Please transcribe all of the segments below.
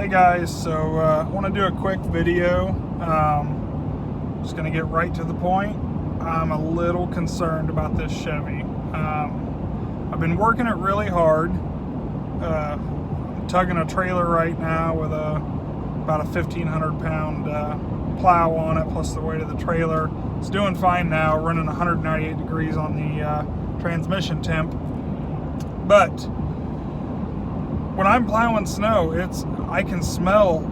Hey guys, so I want to do a quick video. Just going to get right to the point. I'm a little concerned about this Chevy. I've been working it really hard. I'm tugging a trailer right now with about a 1,500 pound plow on it, plus the weight of the trailer. It's doing fine now, running 198 degrees on the transmission temp. But when I'm plowing snow, I can smell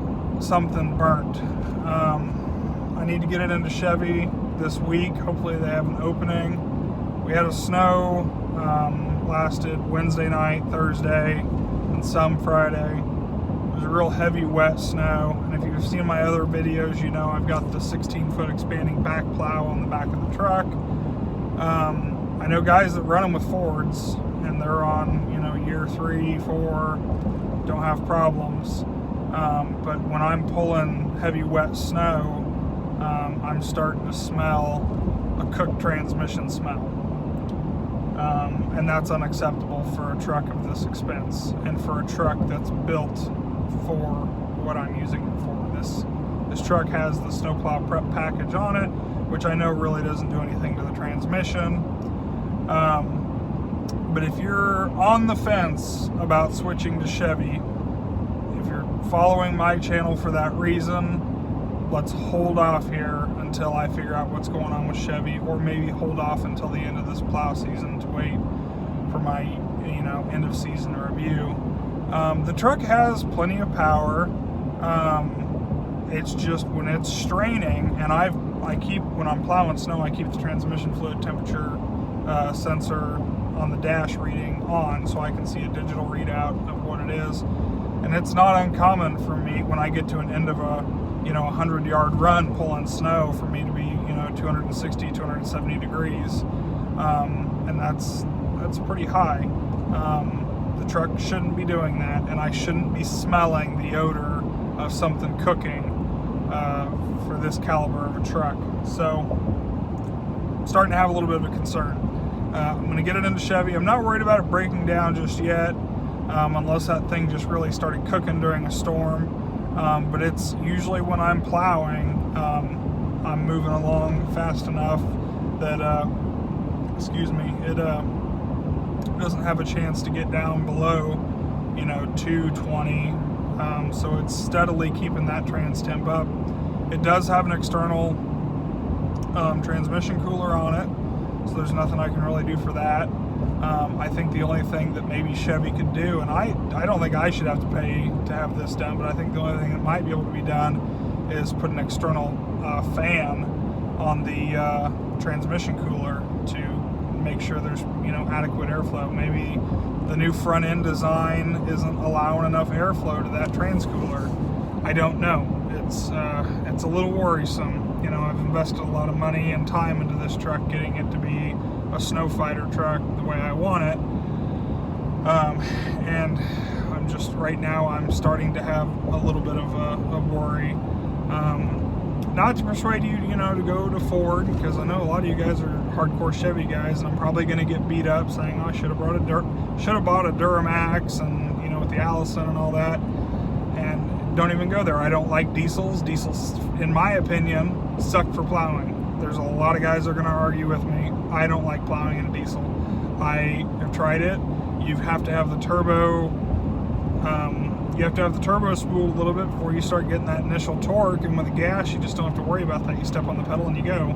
something burnt. I need to get it into Chevy this week. Hopefully they have an opening. We had a snow, lasted Wednesday night, Thursday, and some Friday. It was a real heavy, wet snow. And if you've seen my other videos, you know I've got the 16-foot expanding back plow on the back of the truck. I know guys that run them with Fords, and they're on, year 3, 4, don't have problems. But when I'm pulling heavy, wet snow, I'm starting to smell a cooked transmission smell. And that's unacceptable for a truck of this expense, and for a truck that's built for what I'm using it for. This truck has the snowplow prep package on it, which I know really doesn't do anything to the transmission. But if you're on the fence about switching to Chevy, if you're following my channel for that reason, let's hold off here until I figure out what's going on with Chevy, or maybe hold off until the end of this plow season to wait for my, end of season review. The truck has plenty of power. It's just when it's straining, and when I'm plowing snow, I keep the transmission fluid temperature sensor on the dash reading on, so I can see a digital readout of what it is. And it's not uncommon for me when I get to an end of a 100-yard run pulling snow for me to be 260, 270 degrees, and that's pretty high. The truck shouldn't be doing that, and I shouldn't be smelling the odor of something cooking for this caliber of a truck. So I'm starting to have a little bit of a concern. I'm going to get it into Chevy. I'm not worried about it breaking down just yet, unless that thing just really started cooking during a storm. But it's usually when I'm plowing, I'm moving along fast enough that, it doesn't have a chance to get down below, 220. So it's steadily keeping that trans temp up. It does have an external transmission cooler on it, so there's nothing I can really do for that. I think the only thing that maybe Chevy could do, and I don't think I should have to pay to have this done, but I think the only thing that might be able to be done is put an external fan on the transmission cooler to make sure there's adequate airflow. Maybe the new front end design isn't allowing enough airflow to that trans cooler. I don't know. It's a little worrisome. I've invested a lot of money and time into this truck, getting it to be a snow fighter truck the way I want it. And right now I'm starting to have a little bit of a worry. Not to persuade you, to go to Ford, because I know a lot of you guys are hardcore Chevy guys, and I'm probably going to get beat up saying, "Oh, I should have bought a Duramax," and with the Allison and all that. And don't even go there. I don't like diesels. Diesels, in my opinion, suck for plowing. There's a lot of guys that are going to argue with me. I don't like plowing in a diesel. I have tried it. You have to have the turbo. You have to have the turbo spooled a little bit before you start getting that initial torque. And with the gas, you just don't have to worry about that. You step on the pedal and you go.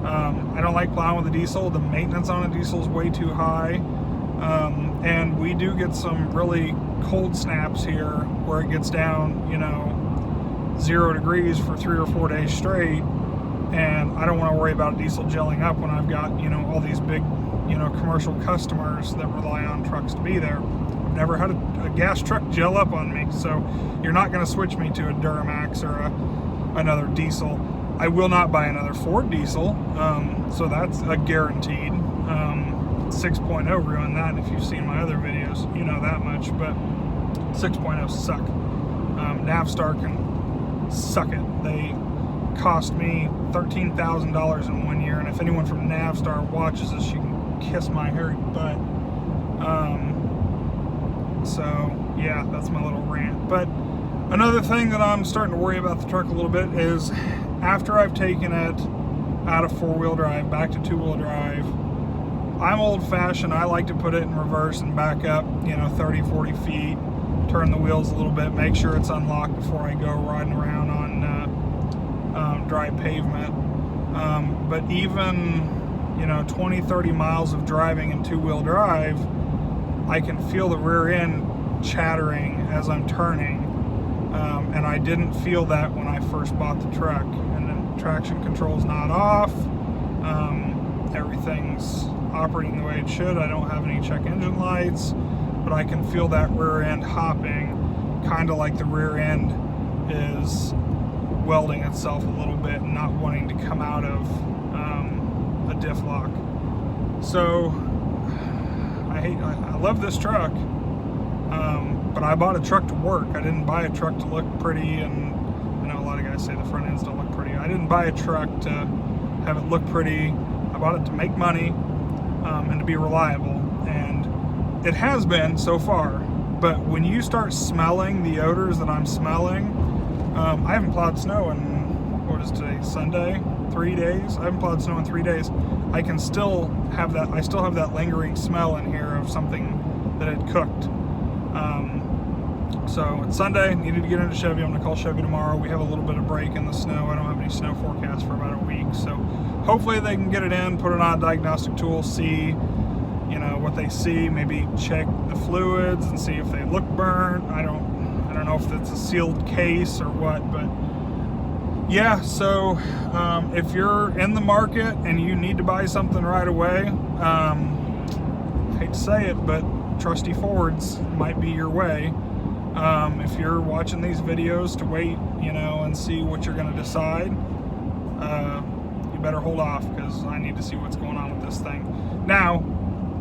I don't like plowing with a diesel. The maintenance on a diesel is way too high. And we do get some really cold snaps here where it gets down, 0 degrees for 3 or 4 days straight. And I don't want to worry about diesel gelling up when I've got, all these big, commercial customers that rely on trucks to be there. I've never had a gas truck gel up on me, so you're not going to switch me to a Duramax or another diesel. I will not buy another Ford diesel, so that's a guaranteed. 6.0 ruined that. If you've seen my other videos, you know that much, but 6.0 suck. Navstar can suck it. They cost me $13,000 in 1 year, and if anyone from Navstar watches this, you can kiss my hairy butt. So yeah, that's my little rant. But Another thing that I'm starting to worry about the truck a little bit is after I've taken it out of four-wheel drive back to two-wheel drive, I'm old-fashioned. I like to put it in reverse and back up, 30, 40 feet, turn the wheels a little bit, make sure it's unlocked before I go riding around on dry pavement. But even 20, 30 miles of driving in two-wheel drive, I can feel the rear end chattering as I'm turning. And I didn't feel that when I first bought the truck. And then traction control's not off. Everything's operating the way it should. I don't have any check engine lights, but I can feel that rear end hopping, kind of like the rear end is welding itself a little bit and not wanting to come out of a diff lock. So I love this truck, but I bought a truck to work. I didn't buy a truck to look pretty, and I know a lot of guys say the front ends don't look pretty. I didn't buy a truck to have it look pretty. I bought it to make money and to be reliable, and it has been so far. But when you start smelling the odors that I'm smelling, I haven't plowed snow in, what is today, Sunday? 3 days? I haven't plowed snow in 3 days. I can still have that, I still have that lingering smell in here of something that had cooked. So it's Sunday, needed to get into Chevy. I'm gonna call Chevy tomorrow. We have a little bit of break in the snow. I don't have any snow forecast for about a week. So hopefully they can get it in, put it on a diagnostic tool, see what they see, maybe check the fluids and see if they look burnt. I don't know if it's a sealed case or what, but yeah. So if you're in the market and you need to buy something right away, I hate to say it, but trusty Fords might be your way. If you're watching these videos to wait, and see what you're going to decide, you better hold off, because I need to see what's going on with this thing. Now,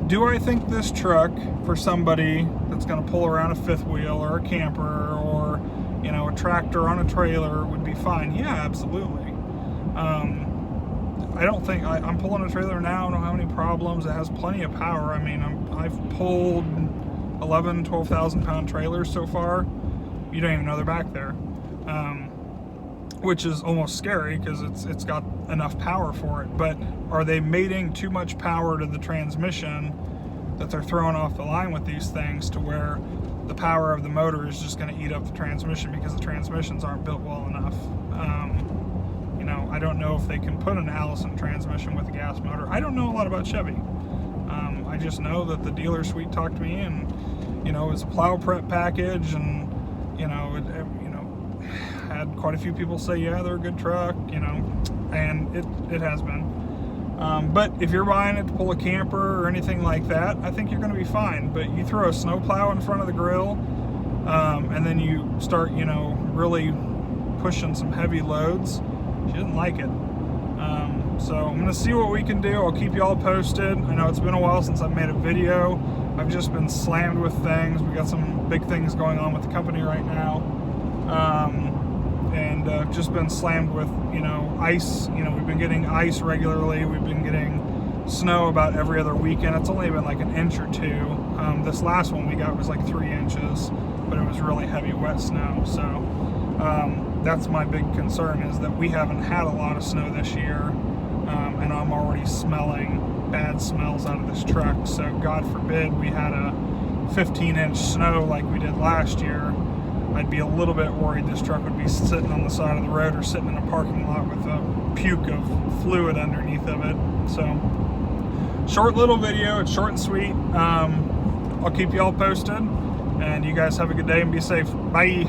do I think this truck for somebody that's going to pull around a fifth wheel or a camper or, a tractor on a trailer would be fine? Yeah, absolutely. I don't think, I'm pulling a trailer now, I don't have any problems. It has plenty of power. I mean, I've pulled 11, 12,000 pound trailers so far. You don't even know they're back there. Which is almost scary, because it's got enough power for it. But are they mating too much power to the transmission that they're throwing off the line with these things, to where the power of the motor is just going to eat up the transmission because the transmissions aren't built well enough? I don't know if they can put an Allison transmission with a gas motor. I don't know a lot about Chevy. I just know that the dealer sweet talked me, and it was a plow prep package, and had quite a few people say, yeah, they're a good truck, and it has been. But if you're buying it to pull a camper or anything like that, I think you're going to be fine. But you throw a snow plow in front of the grill, and then you start, really pushing some heavy loads, she didn't like it. So I'm going to see what we can do. I'll keep you all posted. I know it's been a while since I've made a video. I've just been slammed with things. We got some big things going on with the company right now. And just been slammed with, ice. We've been getting ice regularly. We've been getting snow about every other weekend. It's only been like an inch or two. This last one we got was like 3 inches, but it was really heavy, wet snow. So that's my big concern, is that we haven't had a lot of snow this year. And I'm already smelling bad smells out of this truck. So God forbid we had a 15-inch snow like we did last year. I'd be a little bit worried this truck would be sitting on the side of the road or sitting in a parking lot with a puke of fluid underneath of it. So, short little video. It's short and sweet. I'll keep you all posted, and you guys have a good day and be safe. Bye.